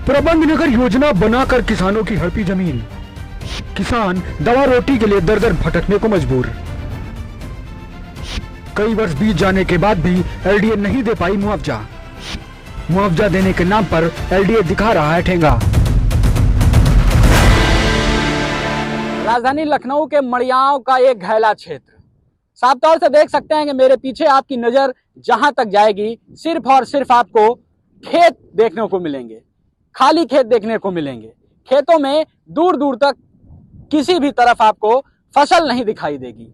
प्रबंध नगर योजना बनाकर किसानों की हड़पी जमीन, किसान दवा रोटी के लिए दर दर भटकने को मजबूर। कई वर्ष बीत जाने के बाद भी एलडीए नहीं दे पाई मुआवजा। मुआवजा देने के नाम पर एलडीए दिखा रहा है ठेंगा। राजधानी लखनऊ के मड़ियाओं का एक घैला क्षेत्र, साफ तौर से देख सकते हैं कि मेरे पीछे आपकी नजर जहां तक जाएगी सिर्फ और सिर्फ आपको खेत देखने को मिलेंगे, खाली खेत देखने को मिलेंगे। खेतों में दूर दूर तक किसी भी तरफ आपको फसल नहीं दिखाई देगी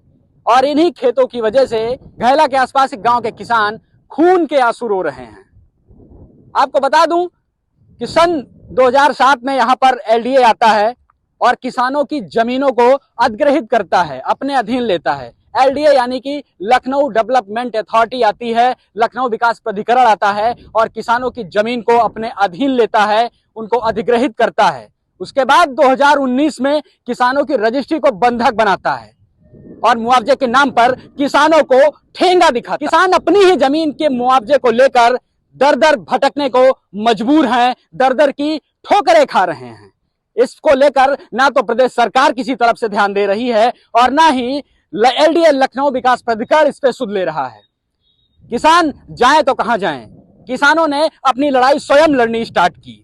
और इन्हीं खेतों की वजह से घैला के आसपास के गांव के किसान खून के आंसू रो रहे हैं। आपको बता दूं कि सन 2007 में यहां पर एलडीए आता है और किसानों की जमीनों को अधिग्रहित करता है, अपने अधीन लेता है। एलडीए यानी कि लखनऊ डेवलपमेंट अथॉरिटी आती है, लखनऊ विकास प्राधिकरण आता है और किसानों की जमीन को अपने अधीन लेता है, उनको अधिग्रहित करता है। उसके बाद 2019 में किसानों की रजिस्ट्री को बंधक बनाता है और मुआवजे के नाम पर किसानों को ठेंगा दिखाता। किसान अपनी ही जमीन के मुआवजे को लेकर दर दर भटकने को मजबूर हैं, दर दर की ठोकरें खा रहे हैं। इसको लेकर ना तो प्रदेश सरकार किसी तरफ से ध्यान दे रही है और ना ही एलडीए लखनऊ विकास प्राधिकरण इस पे सुध ले रहा है। किसान जाए तो कहां जाएं? किसानों ने अपनी लड़ाई स्वयं लड़नी स्टार्ट की।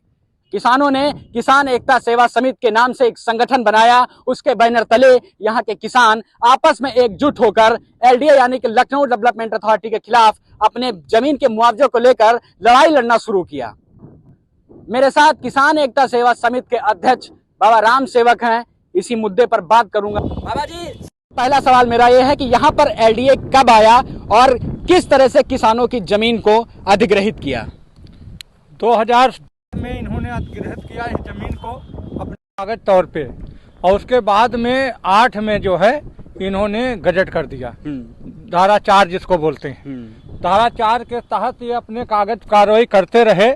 किसानों ने किसान एकता सेवा समिति के नाम से एक संगठन बनाया। उसके बैनर तले यहाँ के किसान आपस में एकजुट होकर एलडीए यानी कि लखनऊ डेवलपमेंट अथॉरिटी के खिलाफ अपने जमीन के मुआवजे को लेकर लड़ाई लड़ना शुरू किया। मेरे साथ किसान एकता सेवा समिति के अध्यक्ष बाबा राम सेवक हैं। इसी मुद्दे पर बात करूंगा। बाबा जी, पहला सवाल मेरा यह है कि यहाँ पर एलडीए कब आया और किस तरह से किसानों की जमीन को अधिग्रहित किया? 2000 में इन्होंने अधिग्रहित किया इस जमीन को अपने कागज तौर पे और उसके बाद में 8 में जो है इन्होंने गजट कर दिया, धारा 4 जिसको बोलते हैं। धारा 4 के तहत ये अपने कागज कार्रवाई करते रहे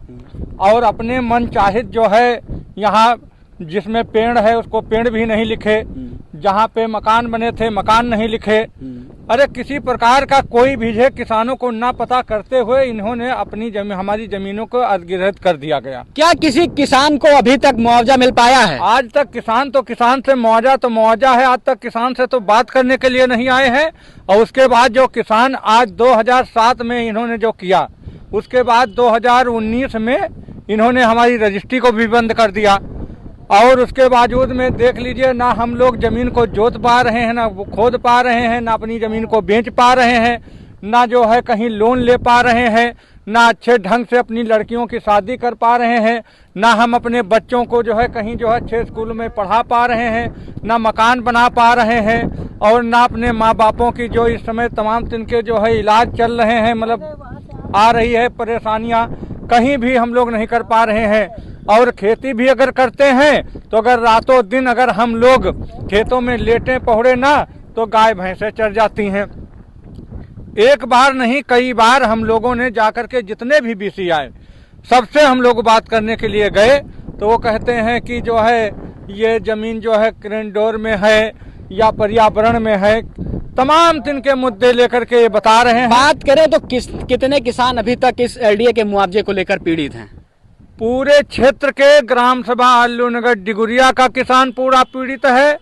और अपने मन चाहित जो है यहाँ जिसमें पेड़ है उसको पेड़ भी नहीं लिखे, जहाँ पे मकान बने थे मकान नहीं लिखे। अरे किसी प्रकार का कोई भी है किसानों को ना पता करते हुए इन्होंने अपनी हमारी जमीनों को अधिग्रहित कर दिया गया। क्या किसी किसान को अभी तक मुआवजा मिल पाया है? आज तक किसान से मुआवजा है। आज तक किसान से तो बात करने के लिए नहीं आए हैं। और उसके बाद जो किसान आज 2007 में इन्होंने जो किया, उसके बाद 2019 में इन्होंने हमारी रजिस्ट्री को भी बंद कर दिया। और उसके बावजूद में देख लीजिए, ना हम लोग जमीन को जोत पा रहे हैं, ना खोद पा रहे हैं, ना अपनी जमीन को बेच पा रहे हैं, ना जो है कहीं लोन ले पा रहे हैं, ना अच्छे ढंग से अपनी लड़कियों की शादी कर पा रहे हैं, ना हम अपने बच्चों को जो है कहीं जो है अच्छे स्कूल में पढ़ा पा रहे हैं, ना मकान बना पा रहे हैं और ना अपने माँ बापों की जो इस समय तमाम तिनके जो है इलाज चल रहे हैं, मतलब आ रही है परेशानियाँ, कहीं भी हम लोग नहीं कर पा रहे हैं। और खेती भी अगर करते हैं तो अगर रातों दिन अगर हम लोग खेतों में लेटे पहुड़े ना तो गाय भैंसें चर जाती हैं। एक बार नहीं कई बार हम लोगों ने जाकर के जितने भी बीसी आए सबसे हम लोग बात करने के लिए गए तो वो कहते हैं कि जो है ये जमीन जो है कॉरिडोर में है या पर्यावरण में है, तमाम दिन के मुद्दे लेकर के ये बता रहे हैं। बात करें तो कितने किसान अभी तक इस एलडीए के मुआवजे को लेकर पीड़ित हैं? पूरे क्षेत्र के ग्राम सभा अल्लू नगर डिगुरिया का किसान पूरा पीड़ित है।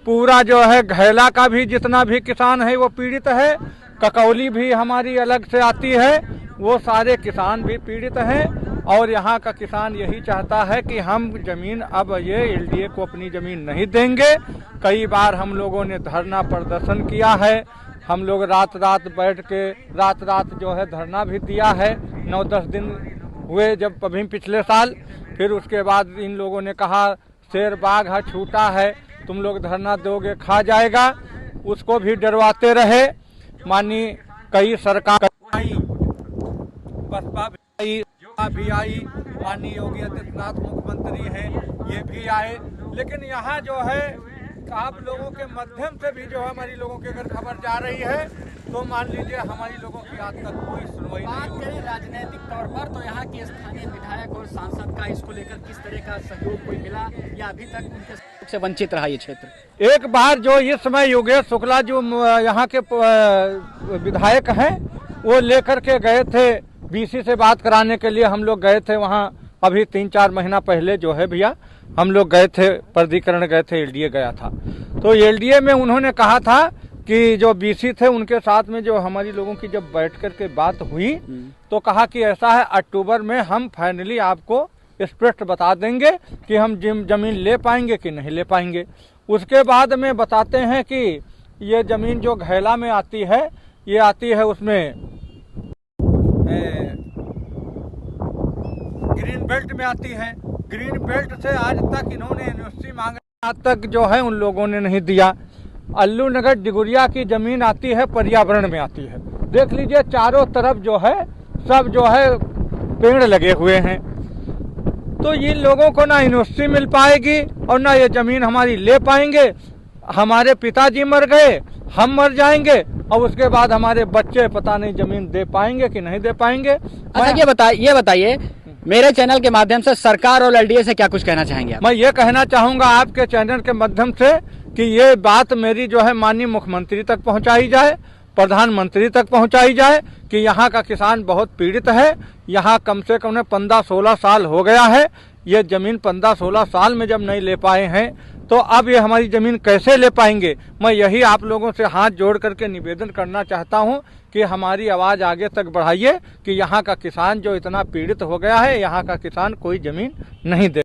पूरा जो है घैला का भी जितना भी किसान है वो पीड़ित है। ककौली भी हमारी अलग से आती है, वो सारे किसान भी पीड़ित हैं। और यहाँ का किसान यही चाहता है कि हम जमीन अब ये एलडीए को अपनी जमीन नहीं देंगे। कई बार हम लोगों ने धरना प्रदर्शन किया है। हम लोग रात बैठ के रात जो है धरना भी दिया है। 9-10 दिन हुए जब अभी पिछले साल। फिर उसके बाद इन लोगों ने कहा शेर बाघ है छूटा है, तुम लोग धरना दोगे खा जाएगा, उसको भी डरवाते रहे। माननीय कई सरकार आई, बसपा भी आई, माननीय योगी आदित्यनाथ मुख्यमंत्री हैं, ये भी आए। लेकिन यहाँ जो है आप लोगों के माध्यम से भी जो है हमारी लोगों की अगर खबर जा रही है तो मान लीजिए हमारी लोगों की आज तक कोई सुनवाई नहीं। बात करें राजनीतिक तौर पर तो यहाँ के स्थानीय विधायक और सांसद का इसको लेकर किस तरह का सहयोग कोई मिला या अभी तक उनके से वंचित रहा ये क्षेत्र? एक बार जो इस समय योगेश शुक्ला जो यहाँ के विधायक हैं वो लेकर के गए थे बीसी से बात कराने के लिए। हम लोग गए थे वहाँ अभी 3-4 महीना पहले जो है भैया हम लोग गए थे, प्राधिकरण गए थे, एलडीए गया था। तो एलडीए में उन्होंने कहा था कि जो बीसी थे उनके साथ में जो हमारी लोगों की जब बैठ कर के बात हुई तो कहा कि ऐसा है, अक्टूबर में हम फाइनली आपको स्पष्ट बता देंगे कि हम जमीन ले पाएंगे कि नहीं ले पाएंगे। उसके बाद में बताते हैं कि ये जमीन जो घैला में आती है, ये आती है उसमें ग्रीन बेल्ट में आती है। ग्रीन बेल्ट से आज तक इन्होंने एनओसी मांगा, आज तक जो है उन लोगों ने नहीं दिया। अल्लू नगर डिगुरिया की जमीन आती है, पर्यावरण में आती है। देख लीजिए चारों तरफ जो है सब जो है पेड़ लगे हुए हैं। तो इन लोगों को ना एनओसी मिल पाएगी और ना ये जमीन हमारी ले पाएंगे। हमारे पिताजी मर गए, हम मर जाएंगे और उसके बाद हमारे बच्चे पता नहीं जमीन दे पाएंगे कि नहीं दे पाएंगे। अच्छा ये बताइए मेरे चैनल के माध्यम से सरकार और एलडीए से क्या कुछ कहना चाहेंगे आप? मैं ये कहना चाहूंगा आपके चैनल के माध्यम से कि ये बात मेरी जो है माननीय मुख्यमंत्री तक पहुंचाई जाए, प्रधानमंत्री तक पहुंचाई जाए कि यहाँ का किसान बहुत पीड़ित है। यहाँ कम से कम 15-16 साल हो गया है, ये जमीन 15-16 साल में जब नहीं ले पाए हैं तो अब ये हमारी जमीन कैसे ले पाएंगे। मैं यही आप लोगों से हाथ जोड़ करके निवेदन करना चाहता हूँ कि हमारी आवाज़ आगे तक बढ़ाइए कि यहाँ का किसान जो इतना पीड़ित हो गया है, यहाँ का किसान कोई जमीन नहीं दे